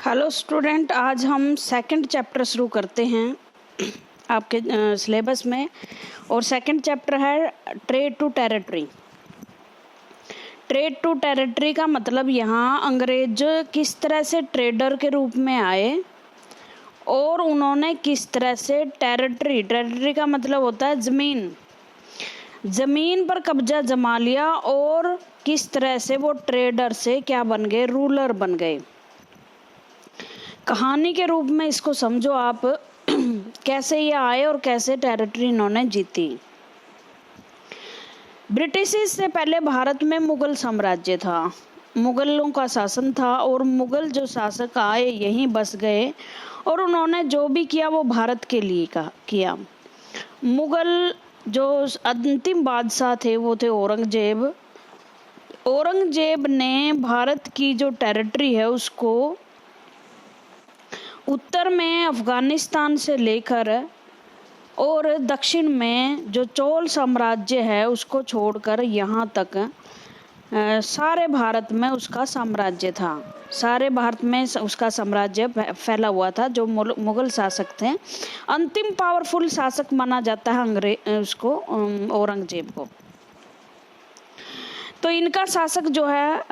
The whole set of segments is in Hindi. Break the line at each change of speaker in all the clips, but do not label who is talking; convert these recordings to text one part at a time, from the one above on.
हेलो स्टूडेंट, आज हम सेकंड चैप्टर शुरू करते हैं आपके सिलेबस में। और सेकंड चैप्टर है trade to territory. Trade to territory का मतलब यहाँ अंग्रेज किस तरह से ट्रेडर के रूप में आए और उन्होंने किस तरह से टेरिटरी का मतलब होता है ज़मीन पर कब्जा जमा लिया और किस तरह से वो ट्रेडर से क्या बन गए, रूलर बन गए। कहानी के रूप में इसको समझो आप कैसे ये आए और कैसे टेरिटरी इन्होंने जीती। ब्रिटिश से पहले भारत में मुगल साम्राज्य था, मुगलों का शासन था और मुगल जो शासक आए यहीं बस गए और उन्होंने जो भी किया वो भारत के लिए किया। मुगल जो अंतिम बादशाह थे वो थे औरंगजेब ने भारत की जो टेरिटरी है उसको उत्तर में अफगानिस्तान से लेकर और दक्षिण में जो चोल साम्राज्य है उसको छोड़कर यहाँ तक सारे भारत में उसका साम्राज्य था। सारे भारत में उसका साम्राज्य फैला हुआ था। जो मुगल शासक थे, अंतिम पावरफुल शासक माना जाता है औरंगजेब को। तो इनका शासक जो है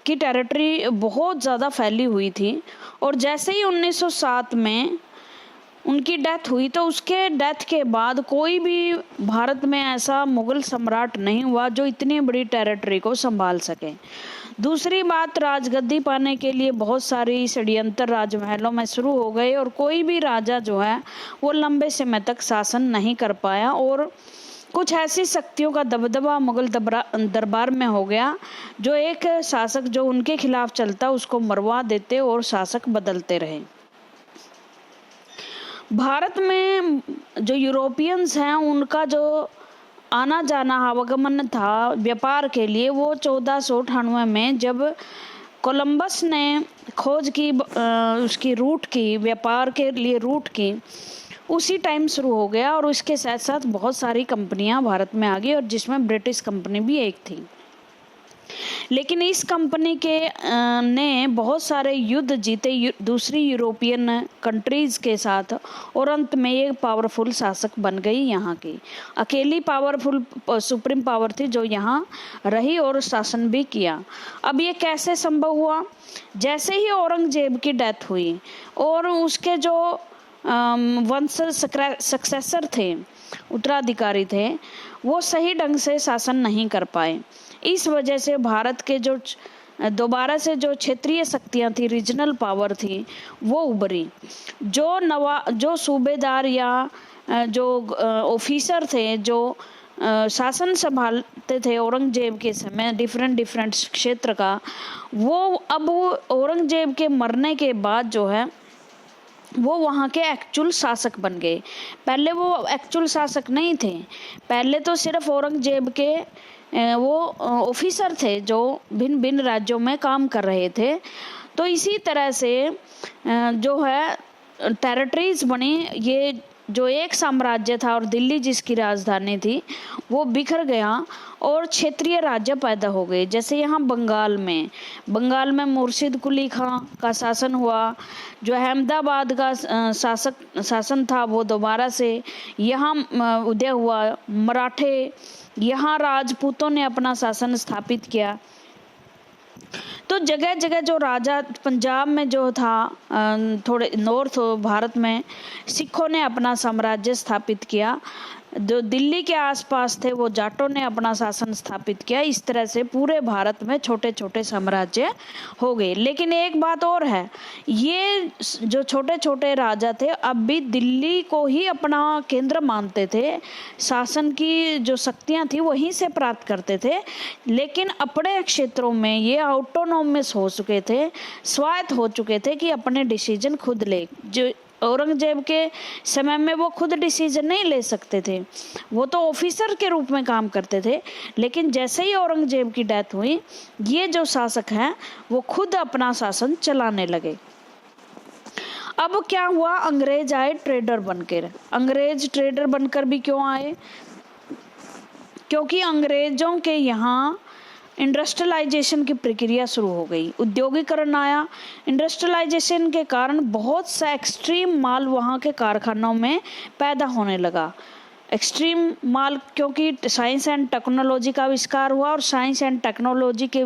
की टेरिटरी बहुत ज़्यादा फैली हुई थी और जैसे ही 1907 में उनकी डेथ हुई तो उसके डेथ के बाद कोई भी भारत में ऐसा मुगल सम्राट नहीं हुआ जो इतनी बड़ी टेरिटरी को संभाल सके। दूसरी बात, राजगद्दी पाने के लिए बहुत सारी षड्यंत्र राजमहलों में शुरू हो गए और कोई भी राजा जो है वो लंबे समय तक शासन नहीं कर पाया और कुछ ऐसी शक्तियों का दबदबा मुगल दरबार में हो गया जो एक शासक जो उनके खिलाफ चलता उसको मरवा देते और शासक बदलते रहे। भारत में जो यूरोपियंस हैं उनका जो आना जाना आवागमन था व्यापार के लिए वो 1498 में जब कोलंबस ने खोज की, उसकी रूट की, व्यापार के लिए रूट की, उसी टाइम शुरू हो गया और उसके साथ साथ बहुत सारी कंपनियां भारत में आ गई और जिसमें ब्रिटिश कंपनी भी एक थी। लेकिन इस कंपनी के ने बहुत सारे युद्ध जीते दूसरी यूरोपियन कंट्रीज के साथ और अंत में ये पावरफुल शासक बन गई। यहाँ की अकेली पावरफुल सुप्रीम पावर थी जो यहाँ रही और शासन भी किया। अब ये कैसे संभव हुआ? जैसे ही औरंगजेब की डेथ हुई और उसके जो वंशज सक्सेसर थे, उत्तराधिकारी थे, वो सही ढंग से शासन नहीं कर पाए। इस वजह से भारत के जो दोबारा से जो क्षेत्रीय शक्तियां थी, रीजनल पावर थी, वो उभरी। जो सूबेदार या जो ऑफिसर थे जो शासन संभालते थे औरंगजेब के समय डिफरेंट क्षेत्र का, वो अब औरंगजेब के मरने के बाद जो है वो वहाँ के एक्चुअल शासक बन गए। पहले वो एक्चुअल शासक नहीं थे, पहले तो सिर्फ औरंगजेब के वो ऑफिसर थे जो भिन्न भिन्न राज्यों में काम कर रहे थे। तो इसी तरह से जो है टेरिटरीज बनी। ये जो एक साम्राज्य था और दिल्ली जिसकी राजधानी थी वो बिखर गया और क्षेत्रीय राज्य पैदा हो गए। जैसे यहाँ बंगाल में मुर्शिद कुली खां का शासन हुआ। जो अहमदाबाद का शासन था वो दोबारा से यहाँ उदय हुआ। मराठे, यहाँ राजपूतों ने अपना शासन स्थापित किया। तो जगह जगह जो राजा, पंजाब में जो था, थोड़े नॉर्थ भारत में सिखों ने अपना साम्राज्य स्थापित किया। जो दिल्ली के आसपास थे वो जाटों ने अपना शासन स्थापित किया। इस तरह से पूरे भारत में छोटे छोटे साम्राज्य हो गए। लेकिन एक बात और है, ये जो छोटे छोटे राजा थे अब भी दिल्ली को ही अपना केंद्र मानते थे, शासन की जो शक्तियां थी वहीं से प्राप्त करते थे। लेकिन अपने क्षेत्रों में ये ऑटोनोमस हो चुके थे, स्वायत्त हो चुके थे कि अपने डिसीजन खुद ले। जो औरंगजेब के समय में वो खुद डिसीजन नहीं ले सकते थे, वो तो ऑफिसर के रूप में काम करते थे। लेकिन जैसे ही औरंगजेब की डेथ हुई, ये जो शासक हैं वो खुद अपना शासन चलाने लगे। अब क्या हुआ? अंग्रेज आए ट्रेडर बनकर। अंग्रेज ट्रेडर बनकर भी क्यों आए? क्योंकि अंग्रेजों के यहाँ इंडस्ट्रियलाइजेशन की प्रक्रिया शुरू हो गई, उद्योगीकरण आया। इंडस्ट्रियलाइजेशन के कारण बहुत सा एक्सट्रीम माल वहाँ के कारखानों में पैदा होने लगा। एक्सट्रीम माल क्योंकि साइंस एंड टेक्नोलॉजी का आविष्कार हुआ, और साइंस एंड टेक्नोलॉजी के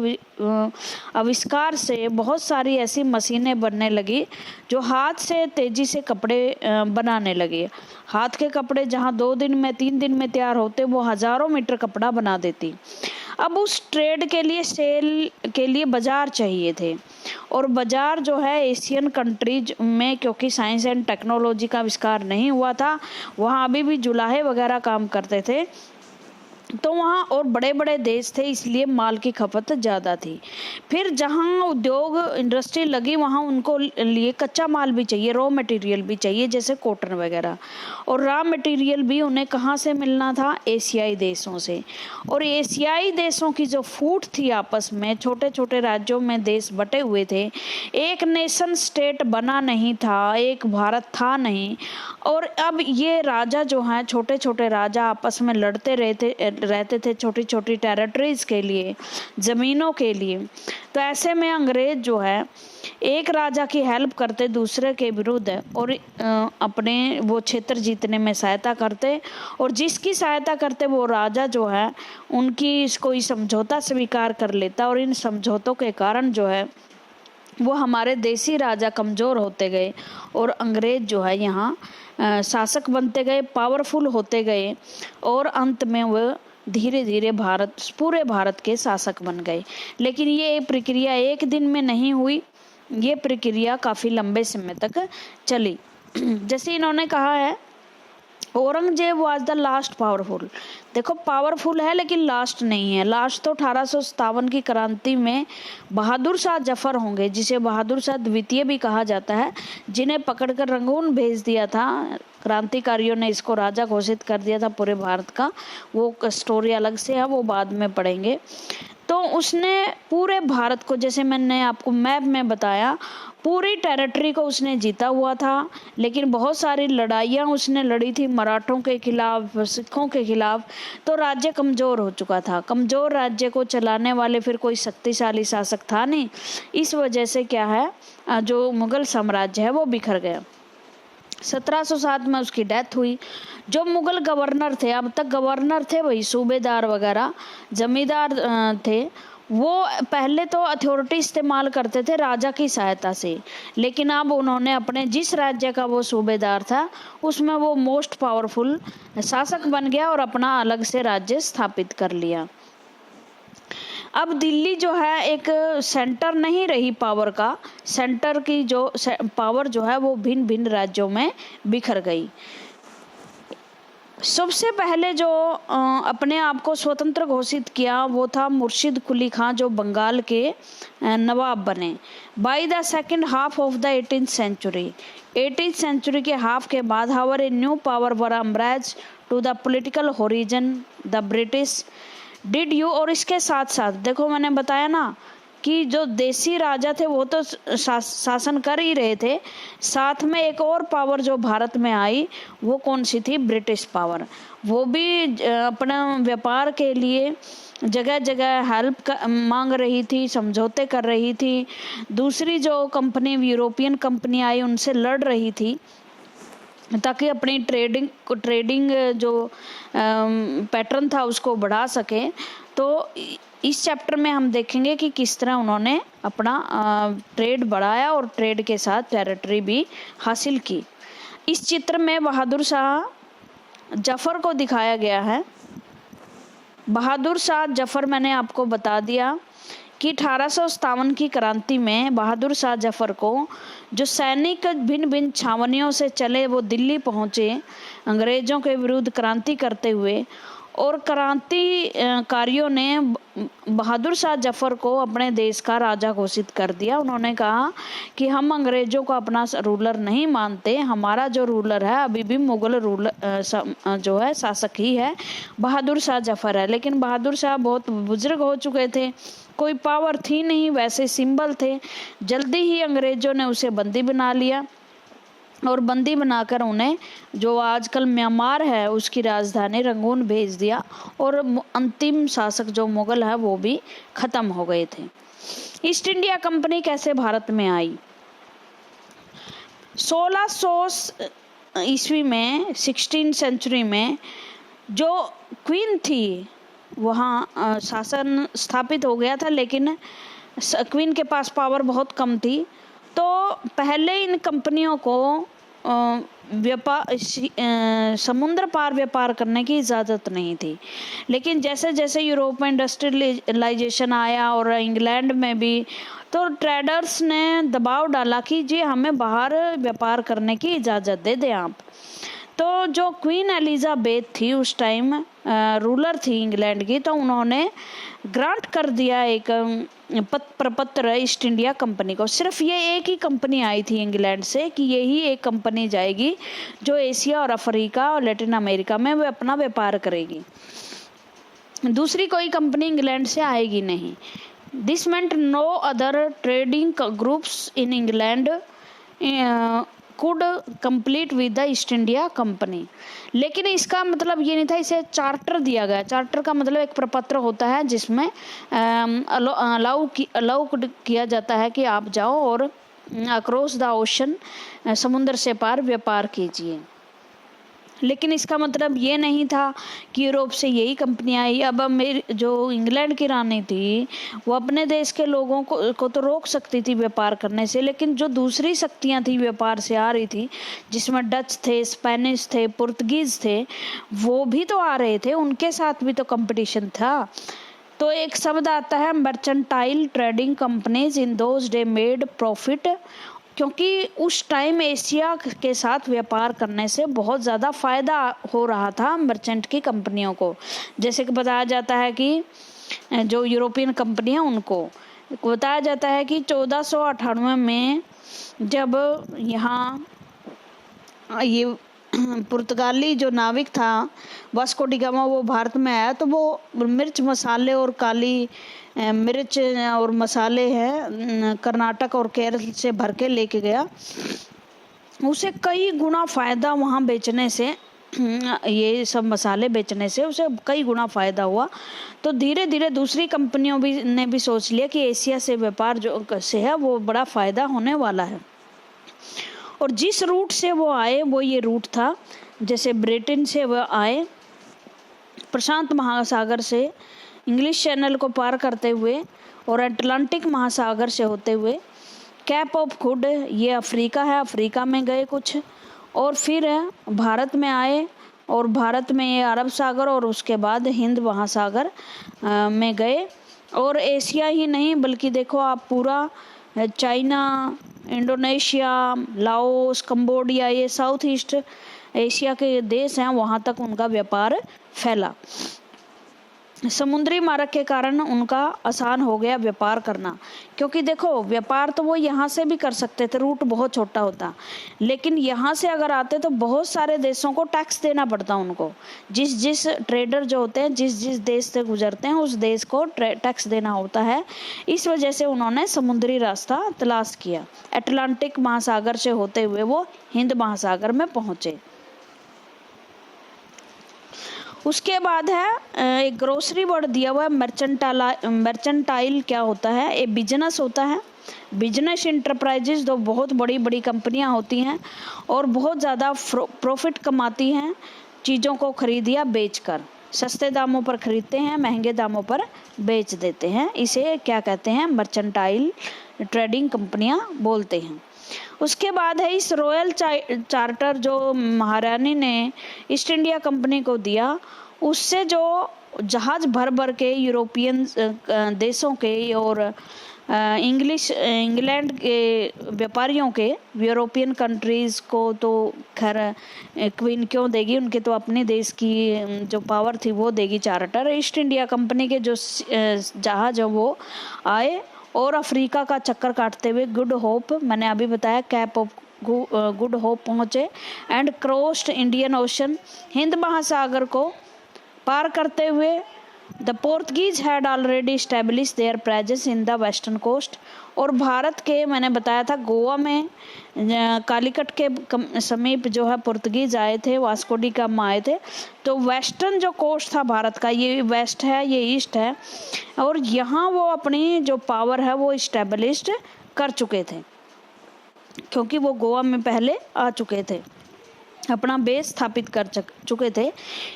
आविष्कार से बहुत सारी ऐसी मशीनें बनने लगी जो हाथ से तेज़ी से कपड़े बनाने लगे। हाथ के कपड़े जहां 2 दिन में 3 दिन में तैयार होते, वो हज़ारों मीटर कपड़ा बना देती। अब उस ट्रेड के लिए, सेल के लिए बाजार चाहिए थे, और बाजार जो है एशियन कंट्रीज में, क्योंकि साइंस एंड टेक्नोलॉजी का आविष्कार नहीं हुआ था, वहाँ अभी भी जुलाहे वगैरह काम करते थे, तो वहाँ और बड़े बड़े देश थे, इसलिए माल की खपत ज़्यादा थी। फिर जहाँ उद्योग इंडस्ट्री लगी वहाँ उनको लिए कच्चा माल भी चाहिए, रॉ मटेरियल भी चाहिए, जैसे कॉटन वगैरह। और रॉ मटेरियल भी उन्हें कहाँ से मिलना था? एशियाई देशों से। और एशियाई देशों की जो फूट थी आपस में, छोटे छोटे राज्यों में देश बटे हुए थे, एक नेशन स्टेट बना नहीं था, एक भारत था नहीं। और अब ये राजा जो हैं, छोटे छोटे राजा आपस में लड़ते रहते थे छोटी छोटी टेरिटरीज के लिए, ज़मीनों के लिए। तो ऐसे में अंग्रेज जो है एक राजा की हेल्प करते दूसरे के विरुद्ध, और अपने वो क्षेत्र जीतने में सहायता करते, और जिसकी सहायता करते वो राजा जो है उनकी कोई समझौता स्वीकार कर लेता, और इन समझौतों के कारण जो है वो हमारे देसी राजा कमज़ोर होते गए, और अंग्रेज जो है यहाँ शासक बनते गए, पावरफुल होते गए, और अंत में वह धीरे धीरे पूरे भारत के शासक बन गए। लेकिन ये प्रक्रिया एक दिन में नहीं हुई, ये प्रक्रिया काफ़ी लंबे समय तक चली। जैसे इन्होंने कहा है, Aurangzeb was the last powerful. देखो पावरफुल है लेकिन लास्ट नहीं है। लास्ट तो 1857 की क्रांति में बहादुर शाह जफर होंगे, जिसे बहादुर शाह द्वितीय भी कहा जाता है, जिन्हें पकड़कर रंगून भेज दिया था। क्रांतिकारियों ने इसको राजा घोषित कर दिया था पूरे भारत का। वो स्टोरी अलग से है, वो बाद में पढ़ेंगे। तो उसने पूरे भारत को, जैसे मैंने आपको मैप में बताया, पूरी टेरिटरी को उसने जीता हुआ था। लेकिन बहुत सारी लड़ाइयाँ उसने लड़ी थी, मराठों के खिलाफ, सिखों के खिलाफ। तो राज्य कमज़ोर हो चुका था। कमज़ोर राज्य को चलाने वाले फिर कोई शक्तिशाली शासक था नहीं। इस वजह से क्या है, जो मुगल साम्राज्य है वो बिखर गया। 1707 में उसकी डेथ हुई। जो मुगल गवर्नर थे, अब तक गवर्नर थे वही सूबेदार वगैरह, जमींदार थे, वो पहले तो अथॉरिटी इस्तेमाल करते थे राजा की सहायता से, लेकिन अब उन्होंने अपने जिस राज्य का वो सूबेदार था उसमें वो मोस्ट पावरफुल शासक बन गया और अपना अलग से राज्य स्थापित कर लिया। अब दिल्ली जो है एक सेंटर नहीं रही पावर का, सेंटर की जो पावर जो है वो भिन्न भिन्न राज्यों में बिखर गई। सबसे पहले जो अपने आप को स्वतंत्र घोषित किया वो था मुर्शिद कुली खां, जो बंगाल के नवाब बने। By the second half of the 18th century, 18th century के हाफ के बाद however a new power were emerge to the political horizon the British did you. और इसके साथ साथ देखो मैंने बताया ना कि जो देसी राजा थे वो तो शासन कर ही रहे थे, साथ में एक और पावर जो भारत में आई वो कौन सी थी? British power. वो भी अपना व्यापार के लिए जगह जगह हेल्प मांग रही थी, समझौते कर रही थी। दूसरी जो कंपनी, यूरोपियन कंपनी आई, उनसे लड़ रही थी ताकि अपनी ट्रेडिंग जो पैटर्न था उसको बढ़ा सके। तो इस चैप्टर में हम देखेंगे कि किस तरह उन्होंने अपना ट्रेड बढ़ाया और ट्रेड के साथ टेरिटरी भी हासिल की। इस चित्र में बहादुर शाह जफर को दिखाया गया है। बहादुर शाह जफर मैंने आपको बता दिया कि 1857 की क्रांति में बहादुर शाह जफर को जो सैनिक भिन्न भिन्न छावनियों से चले वो दिल्ली पहुँचे अंग्रेज़ों के विरुद्ध क्रांति करते हुए, और क्रांतिकारियों ने बहादुर शाह जफर को अपने देश का राजा घोषित कर दिया। उन्होंने कहा कि हम अंग्रेज़ों को अपना रूलर नहीं मानते, हमारा जो रूलर है अभी भी मुगल रूलर जो है शासक ही है, बहादुर शाह जफर है। लेकिन बहादुर शाह बहुत बुजुर्ग हो चुके थे, कोई पावर थी नहीं, वैसे सिंबल थे। जल्दी ही अंग्रेज़ों ने उसे बंदी बना लिया और बंदी बनाकर उन्हें, जो आजकल म्यांमार है, उसकी राजधानी रंगून भेज दिया और अंतिम शासक जो मुगल है वो भी खत्म हो गए थे। ईस्ट इंडिया कंपनी कैसे भारत में आई? 1600 ईस्वी में, 16 सेंचुरी में जो क्वीन थी वहाँ शासन स्थापित हो गया था, लेकिन क्वीन के पास पावर बहुत कम थी। तो पहले इन कंपनियों को समुद्र पार व्यापार करने की इजाज़त नहीं थी, लेकिन जैसे जैसे यूरोप में इंडस्ट्रियलाइजेशन आया और इंग्लैंड में भी, तो ट्रेडर्स ने दबाव डाला कि जी हमें बाहर व्यापार करने की इजाज़त दे दें आप। तो जो क्वीन एलिजाबेथ थी उस टाइम रूलर थी इंग्लैंड की, तो उन्होंने ग्रांट कर दिया एक प्रपत्र ईस्ट इंडिया कंपनी को। सिर्फ ये एक ही कंपनी आई थी इंग्लैंड से कि यही एक कंपनी जाएगी जो एशिया और अफ्रीका और लैटिन अमेरिका में वो अपना व्यापार करेगी, दूसरी कोई कंपनी इंग्लैंड से आएगी नहीं। This meant no other trading groups in England could complete with the East India company. लेकिन इसका मतलब ये नहीं था, इसे चार्टर दिया गया। चार्टर का मतलब एक प्रपत्र होता है जिसमें अलाउ किया जाता है कि आप जाओ और अक्रॉस द ओशन, समुद्र से पार व्यापार कीजिए। लेकिन इसका मतलब ये नहीं था कि यूरोप से यही कंपनी आई। अब जो इंग्लैंड की रानी थी वो अपने देश के लोगों को तो रोक सकती थी व्यापार करने से, लेकिन जो दूसरी शक्तियां थी व्यापार से आ रही थी, जिसमें डच थे, स्पेनिश थे, पुर्तगीज थे, वो भी तो आ रहे थे, उनके साथ भी तो कंपटीशन था। तो एक शब्द आता है mercantile trading companies in those day made profit, क्योंकि उस टाइम एशिया के साथ व्यापार करने से बहुत ज़्यादा फ़ायदा हो रहा था मर्चेंट की कंपनियों को। जैसे कि बताया जाता है कि जो यूरोपियन कंपनी है उनको बताया जाता है कि 1498 में जब यहाँ ये पुर्तगाली जो नाविक था वास्को डी गामा वो भारत में आया, तो वो मिर्च मसाले और काली मिर्च और मसाले हैं कर्नाटक और केरल से भर के लेके गया। उसे कई गुना फ़ायदा वहाँ बेचने से, ये सब मसाले बेचने से उसे कई गुना फ़ायदा हुआ। तो धीरे धीरे दूसरी कंपनियों ने भी सोच लिया कि एशिया से व्यापार जो से है वो बड़ा फ़ायदा होने वाला है। और जिस रूट से वो आए वो ये रूट था, जैसे ब्रिटेन से वो आए प्रशांत महासागर से इंग्लिश चैनल को पार करते हुए और अटलांटिक महासागर से होते हुए कैप ऑफ गुड, ये अफ्रीका है, अफ्रीका में गए कुछ, और फिर भारत में आए और भारत में ये अरब सागर और उसके बाद हिंद महासागर में गए। और एशिया ही नहीं बल्कि देखो आप पूरा चाइना, इंडोनेशिया, लाओस, कंबोडिया, ये साउथ ईस्ट एशिया के देश हैं, वहाँ तक उनका व्यापार फैला। समुद्री मार्ग के कारण उनका आसान हो गया व्यापार करना, क्योंकि देखो व्यापार तो वो यहाँ से भी कर सकते थे, रूट बहुत छोटा होता, लेकिन यहाँ से अगर आते तो बहुत सारे देशों को टैक्स देना पड़ता उनको। जिस ट्रेडर जो होते हैं जिस देश से गुजरते हैं उस देश को टैक्स देना होता है। इस वजह से उन्होंने समुद्री रास्ता तलाश किया। अटलांटिक महासागर से होते हुए वो हिंद महासागर में पहुँचे। उसके बाद है एक ग्रोसरी वर्ड दिया हुआ है मर्चेंटाइल। क्या होता है? एक बिजनेस होता है, बिजनेस इंटरप्राइजेज, तो बहुत बड़ी बड़ी कंपनियां होती हैं और बहुत ज़्यादा प्रॉफिट कमाती हैं चीज़ों को खरीद या बेचकर। सस्ते दामों पर खरीदते हैं, महंगे दामों पर बेच देते हैं। इसे क्या कहते हैं? मर्चेंटाइल ट्रेडिंग कंपनियां बोलते हैं। उसके बाद है इस रॉयल चार्टर जो महारानी ने ईस्ट इंडिया कंपनी को दिया, उससे जो जहाज भर भर के यूरोपियन देशों के और इंग्लैंड के व्यापारियों के, यूरोपियन कंट्रीज़ को तो खैर क्वीन क्यों देगी, उनके तो अपने देश की जो पावर थी वो देगी चार्टर। ईस्ट इंडिया कंपनी के जो जहाज है वो आए और अफ्रीका का चक्कर काटते हुए गुड होप, मैंने अभी बताया कैप ऑफ गुड होप पहुँचे एंड क्रॉस्ड इंडियन ओशन, हिंद महासागर को पार करते हुए the Portuguese had already establish their presence in the western coast. और भारत के, मैंने बताया था, गोवा में कालीकट के समीप जो है पुर्तगीज आए थे, वास्को डी गामा आए थे। तो वेस्टर्न जो कोस्ट था भारत का, ये वेस्ट है, ये ईस्ट है, और यहाँ वो अपनी जो पावर है वो इस्टेब्लिश्ड कर चुके थे, क्योंकि वो गोवा में पहले आ चुके थे, अपना बेस स्थापित कर चुके थे।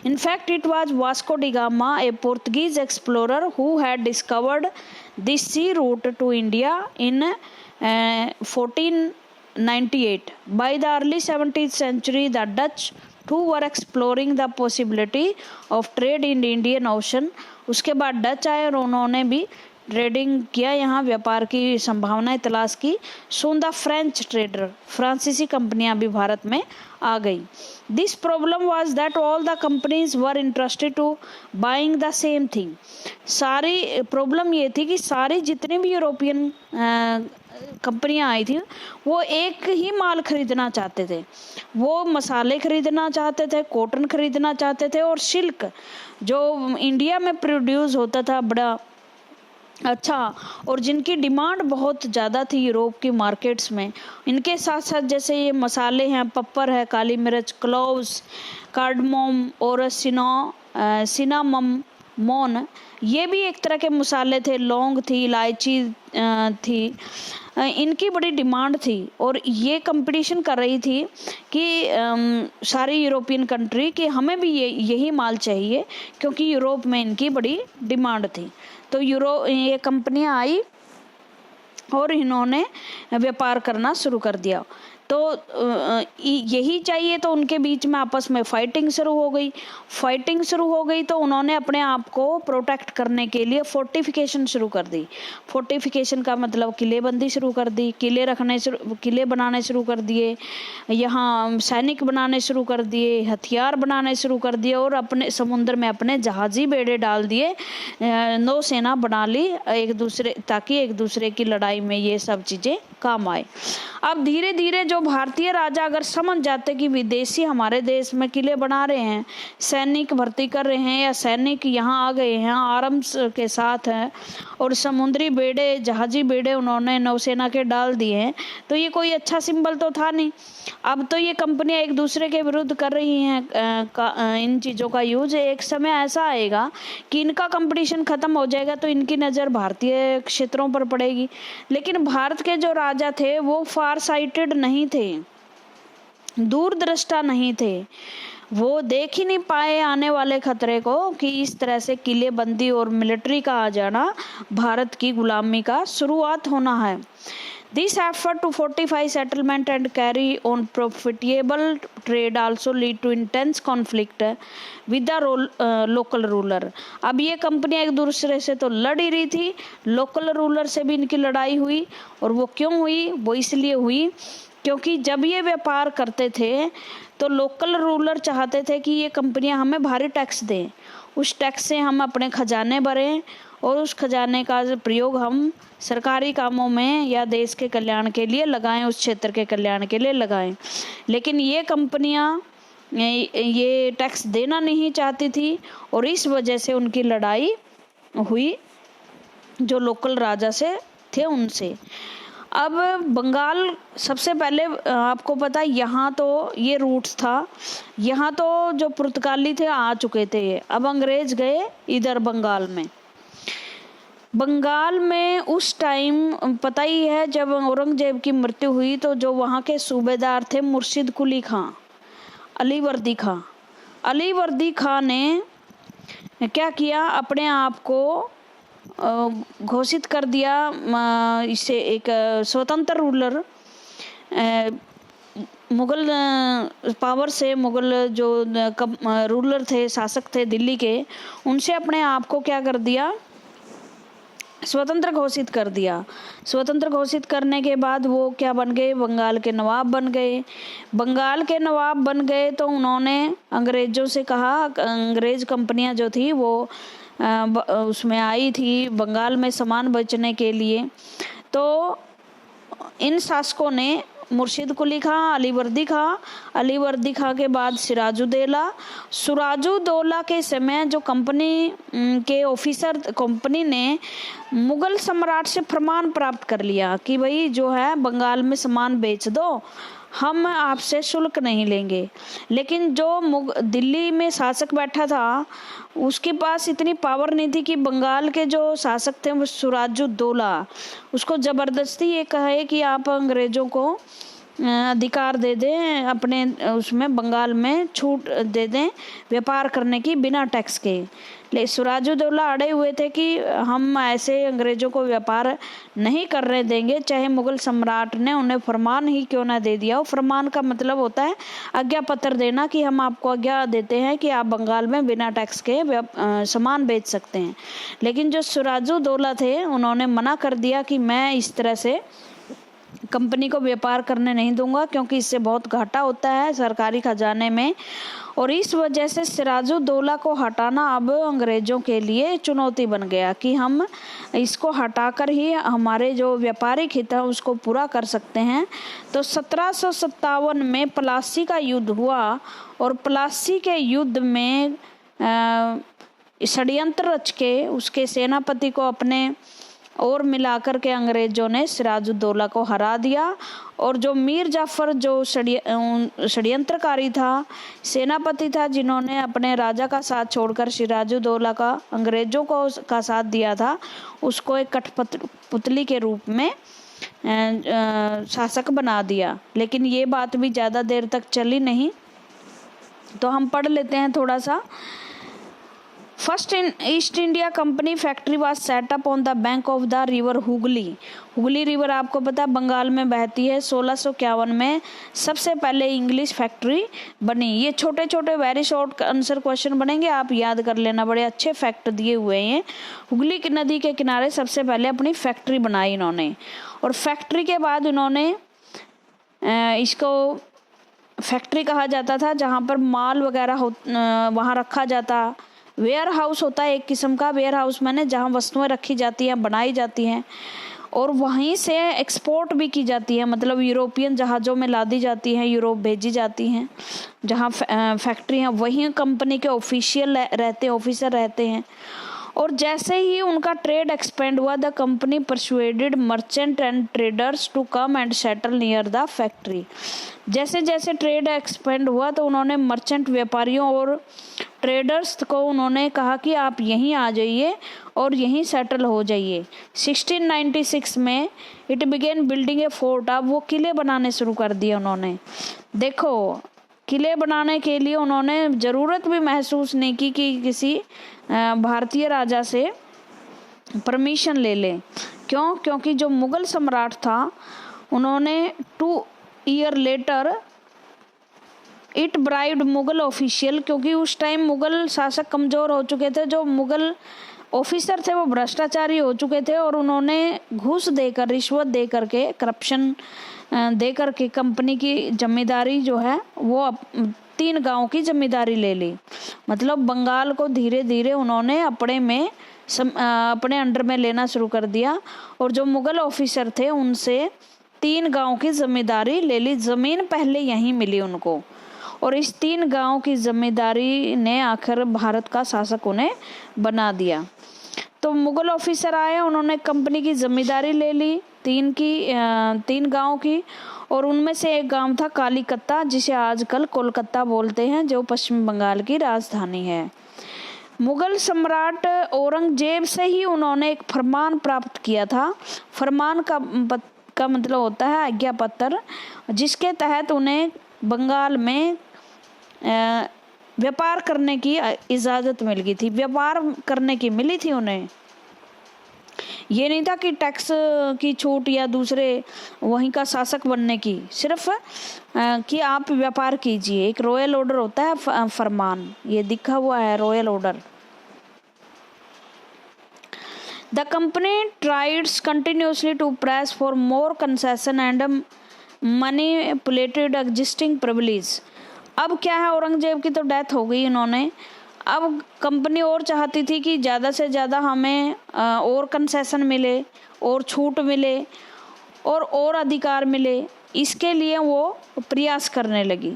In fact it was Vasco da Gama, a Portuguese explorer who had discovered this sea route to India in 1498। By the early 17th century the Dutch too were exploring the possibility of trade in Indian ocean. उसके बाद डच आए और उन्होंने भी ट्रेडिंग किया, यहाँ व्यापार की संभावनाएं तलाश की। सून द फ्रेंच ट्रेडर, फ्रांसीसी कंपनियां भी भारत में आ गई। This problem was that all the companies were interested to buying the same thing. सारी प्रॉब्लम ये थी कि सारी जितनी भी यूरोपियन कंपनियां आई थी वो एक ही माल खरीदना चाहते थे। वो मसाले खरीदना चाहते थे, कॉटन खरीदना चाहते थे, और सिल्क जो इंडिया में प्रोड्यूस होता था बड़ा अच्छा, और जिनकी डिमांड बहुत ज़्यादा थी यूरोप की मार्केट्स में। इनके साथ साथ जैसे ये मसाले हैं, पप्पर है, काली मिर्च, क्लोव्स, कार्डमोम और सिनामोन, ये भी एक तरह के मसाले थे। लौंग थी, इलायची थी, इनकी बड़ी डिमांड थी, और ये कंपटीशन कर रही थी कि सारी यूरोपियन कंट्री कि हमें भी यही माल चाहिए, क्योंकि यूरोप में इनकी बड़ी डिमांड थी। तो ये कंपनियां आई और इन्होंने व्यापार करना शुरू कर दिया। तो यही चाहिए, तो उनके बीच में आपस में फाइटिंग शुरू हो गई। तो उन्होंने अपने आप को प्रोटेक्ट करने के लिए फोर्टिफिकेशन शुरू कर दी। फोर्टिफिकेशन का मतलब किलेबंदी शुरू कर दी, किले बनाने शुरू कर दिए, यहाँ सैनिक बनाने शुरू कर दिए, हथियार बनाने शुरू कर दिए, और अपने समुद्र में अपने जहाजी बेड़े डाल दिए, नौसेना बना ली ताकि एक दूसरे की लड़ाई में ये सब चीज़ें काम आए। अब धीरे धीरे जो भारतीय राजा अगर समझ जाते कि विदेशी हमारे देश में किले बना रहे हैं, सैनिक भर्ती कर रहे हैं, या सैनिक यहाँ आ गए हैं आर्म्स के साथ हैं, और समुद्री बेड़े, जहाजी बेड़े उन्होंने नौसेना के डाल दिए हैं, तो ये कोई अच्छा सिंबल तो था नहीं। अब तो ये कंपनियां एक दूसरे के विरुद्ध कर रही हैं इन चीज़ों का यूज। एक समय ऐसा आएगा कि इनका कंपटीशन खत्म हो जाएगा, तो इनकी नज़र भारतीय क्षेत्रों पर पड़ेगी। लेकिन भारत के जो राजा थे वो फार साइटेड नहीं थे, दूरदृष्टा नहीं थे। वो देख ही नहीं पाए आने वाले खतरे को, कि इस तरह से किलेबंदी और मिलिट्री का आ जाना भारत की गुलामी का शुरुआत होना है। This effort to fortify settlement and carry on profitable trade also lead to intense conflict with the local ruler। अब ये कंपनियां एक दूसरे से तो लड़ ही रही थी, लोकल रूलर से भी इनकी लड़ाई हुई। और वो क्यों हुई? वो इसलिए हुई क्योंकि जब ये व्यापार करते थे तो लोकल रूलर चाहते थे कि ये कंपनियां हमें भारी टैक्स दें, उस टैक्स से हम अपने खजाने भरें, और उस खजाने का प्रयोग हम सरकारी कामों में या देश के कल्याण के लिए लगाएं, उस क्षेत्र के कल्याण के लिए लगाएं। लेकिन ये कंपनियां ये टैक्स देना नहीं चाहती थी, और इस वजह से उनकी लड़ाई हुई जो लोकल राजा से थे उनसे। अब बंगाल सबसे पहले आपको पता है, यहाँ तो ये रूट था, यहाँ तो जो पुर्तगाली थे आ चुके थे। अब अंग्रेज गए इधर बंगाल में उस टाइम पता ही है, जब औरंगजेब की मृत्यु हुई तो जो वहाँ के सूबेदार थे मुर्शिद कुली खां, अली वर्दी खां ने क्या किया, अपने आप को घोषित कर दिया इसे एक स्वतंत्र रूलर। मुगल पावर से, मुगल जो रूलर थे, शासक थे दिल्ली के, उनसे अपने आप को क्या कर दिया, स्वतंत्र घोषित कर दिया। स्वतंत्र घोषित करने के बाद वो क्या बन गए, बंगाल के नवाब बन गए। तो उन्होंने अंग्रेजों से कहा, अंग्रेज कंपनियां जो थी वो उसमें आई थी बंगाल में सामान बेचने के लिए। तो इन शासकों ने मुर्शिद कुली खां, अलीवर्दी खां के बाद सिराजुद्दौला। सिराजुद्दौला के समय जो कंपनी के ऑफिसर, कंपनी ने मुगल सम्राट से फरमान प्राप्त कर लिया कि भाई जो है बंगाल में सामान बेच दो, हम आपसे शुल्क नहीं लेंगे। लेकिन जो दिल्ली में शासक बैठा था उसके पास इतनी पावर नहीं थी कि बंगाल के जो शासक थे वो सिराजुद्दौला, उसको ज़बरदस्ती ये कहे कि आप अंग्रेज़ों को अधिकार दे दें, अपने उसमें बंगाल में छूट दे दें व्यापार करने की बिना टैक्स के। ले सिराजुद्दौला अड़े हुए थे कि हम ऐसे अंग्रेज़ों को व्यापार नहीं करने देंगे, चाहे मुग़ल सम्राट ने उन्हें फरमान ही क्यों ना दे दिया हो। फरमान का मतलब होता है आज्ञा पत्र देना कि हम आपको आज्ञा देते हैं कि आप बंगाल में बिना टैक्स के सामान बेच सकते हैं। लेकिन जो सिराजुद्दौला थे उन्होंने मना कर दिया कि मैं इस तरह से कंपनी को व्यापार करने नहीं दूंगा, क्योंकि इससे बहुत घाटा होता है सरकारी खजाने में। और इस वजह से सिराजुद्दौला को हटाना अब अंग्रेज़ों के लिए चुनौती बन गया कि हम इसको हटाकर ही हमारे जो व्यापारिक हित है उसको पूरा कर सकते हैं। तो 1757 में प्लासी का युद्ध हुआ और प्लासी के युद्ध में षड्यंत्र रच के उसके सेनापति को अपने और मिलाकर के अंग्रेज़ों ने सिराजुद्दौला को हरा दिया। और जो मीर जाफ़र जो षड्यंत्रकारी था, सेनापति था, जिन्होंने अपने राजा का साथ छोड़कर सिराजुद्दौला का अंग्रेज़ों को का साथ दिया था, उसको एक कठपुतली के रूप में शासक बना दिया। लेकिन ये बात भी ज़्यादा देर तक चली नहीं, तो हम पढ़ लेते हैं थोड़ा सा। First east India company factory was set up on the bank of the river Hooghly. Hooghly river आपको पता है बंगाल में बहती है। 1651 में सबसे पहले इंग्लिश फैक्ट्री बनी। ये छोटे छोटे वेरी शॉर्ट आंसर क्वेश्चन बनेंगे, आप याद कर लेना, बड़े अच्छे फैक्ट दिए हुए हैं। हुगली की नदी के किनारे सबसे पहले अपनी फैक्ट्री बनाई इन्होंने, और फैक्ट्री के बाद इन्होंने इसको फैक्ट्री कहा जाता था जहाँ पर माल वगैरह वहाँ रखा जाता। वेयर हाउस होता है एक किस्म का, वेयर हाउस माने जहाँ वस्तुएं रखी जाती हैं, बनाई जाती हैं और वहीं से एक्सपोर्ट भी की जाती है, मतलब यूरोपियन जहाज़ों में लादी जाती हैं, यूरोप भेजी जाती हैं। जहाँ फैक्ट्री हैं वहीं कंपनी के ऑफिशियल रहते हैं, ऑफिसर रहते हैं। और जैसे ही उनका ट्रेड एक्सपेंड हुआ, the company persuaded merchant and traders to come and settle near the factory. जैसे जैसे ट्रेड एक्सपेंड हुआ तो उन्होंने मर्चेंट व्यापारियों और ट्रेडर्स को उन्होंने कहा कि आप यहीं आ जाइए और यहीं सेटल हो जाइए। 1696 में it began building A fort. अब वो किले बनाने शुरू कर दिए उन्होंने। देखो, किले बनाने के लिए उन्होंने ज़रूरत भी महसूस नहीं की कि किसी भारतीय राजा से परमिशन ले लें। क्यों? क्योंकि जो मुग़ल सम्राट था उन्होंने 2 year later it bribed Mughal official, क्योंकि उस टाइम मुग़ल शासक कमज़ोर हो चुके थे, जो मुग़ल ऑफिसर थे वो भ्रष्टाचारी हो चुके थे और उन्होंने घूस देकर, रिश्वत दे करके, करप्शन दे करके कंपनी की जिम्मेदारी जो है वो 3 गांव की जिम्मेदारी ले ली। मतलब बंगाल को धीरे धीरे उन्होंने अपने अंडर में लेना शुरू कर दिया और जो मुग़ल ऑफिसर थे उनसे 3 गांव की जिम्मेदारी ले ली। ज़मीन पहले यहीं मिली उनको और इस 3 गांव की जिम्मेदारी ने आखिर भारत का शासक उन्हें बना दिया। तो मुग़ल ऑफिसर आए, उन्होंने कंपनी की जिम्मेदारी ले ली 3 गांव की, और उनमें से एक गांव था कालीकत्ता, जिसे आजकल कोलकाता बोलते हैं, जो पश्चिम बंगाल की राजधानी है। मुग़ल सम्राट औरंगजेब से ही उन्होंने एक फरमान प्राप्त किया था। फरमान का मतलब होता है आज्ञा पत्र, जिसके तहत उन्हें बंगाल में व्यापार करने की इजाज़त मिल गई थी। व्यापार करने की मिली थी उन्हें। ये नहीं था कि टैक्स की छूट या दूसरे वहीं का शासक बनने की, सिर्फ कि आप व्यापार कीजिए। एक रॉयल ऑर्डर होता है फरमान, ये दिखा हुआ है royal order. The company tried continuously to press for more concession and manipulated existing privilege. अब क्या है, औरंगजेब की तो डेथ हो गई इन्होंने, अब कंपनी और चाहती थी कि ज़्यादा से ज़्यादा हमें और कंसेशन मिले और छूट मिले और अधिकार मिले, इसके लिए वो प्रयास करने लगी।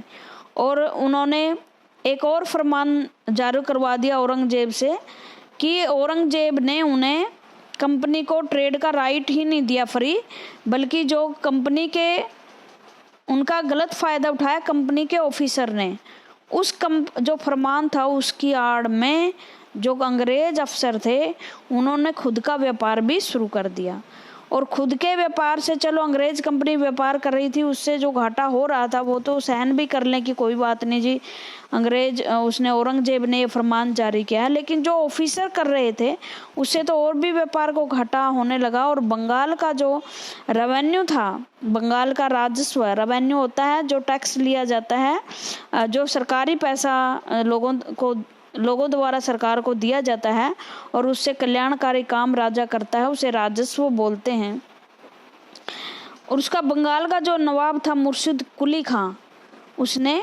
और उन्होंने एक और फरमान जारी करवा दिया औरंगजेब से कि औरंगजेब ने उन्हें कंपनी को ट्रेड का राइट ही नहीं दिया फ्री, बल्कि जो कंपनी के उनका गलत फ़ायदा उठाया कंपनी के ऑफिसर ने। जो फरमान था उसकी आड़ में जो अंग्रेज अफसर थे उन्होंने खुद का व्यापार भी शुरू कर दिया। और खुद के व्यापार से, चलो अंग्रेज कंपनी व्यापार कर रही थी, उससे जो घाटा हो रहा था वो तो सहन भी कर लें कि कोई बात नहीं जी, उसने औरंगजेब ने ये फरमान जारी किया है। लेकिन जो ऑफिसर कर रहे थे उससे तो और भी व्यापार को घाटा होने लगा। और बंगाल का जो रेवेन्यू था, बंगाल का राजस्व रेवेन्यू होता है जो टैक्स लिया जाता है, जो सरकारी पैसा लोगों द्वारा सरकार को दिया जाता है और उससे कल्याणकारी काम राजा करता है, उसे राजस्व बोलते हैं। और उसका बंगाल का जो नवाब था मुर्शिद कुली खां, उसने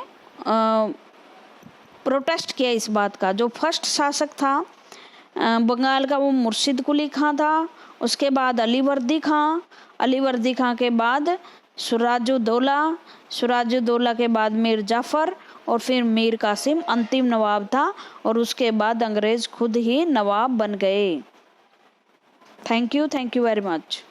प्रोटेस्ट किया इस बात का। जो फर्स्ट शासक था बंगाल का वो मुर्शिद कुली खां था। उसके बाद अलीवर्दी खां के बाद सुराजुद्दौला के बाद मीर जाफ़र और फिर मीर कासिम अंतिम नवाब था। और उसके बाद अंग्रेज खुद ही नवाब बन गए। Thank you very much.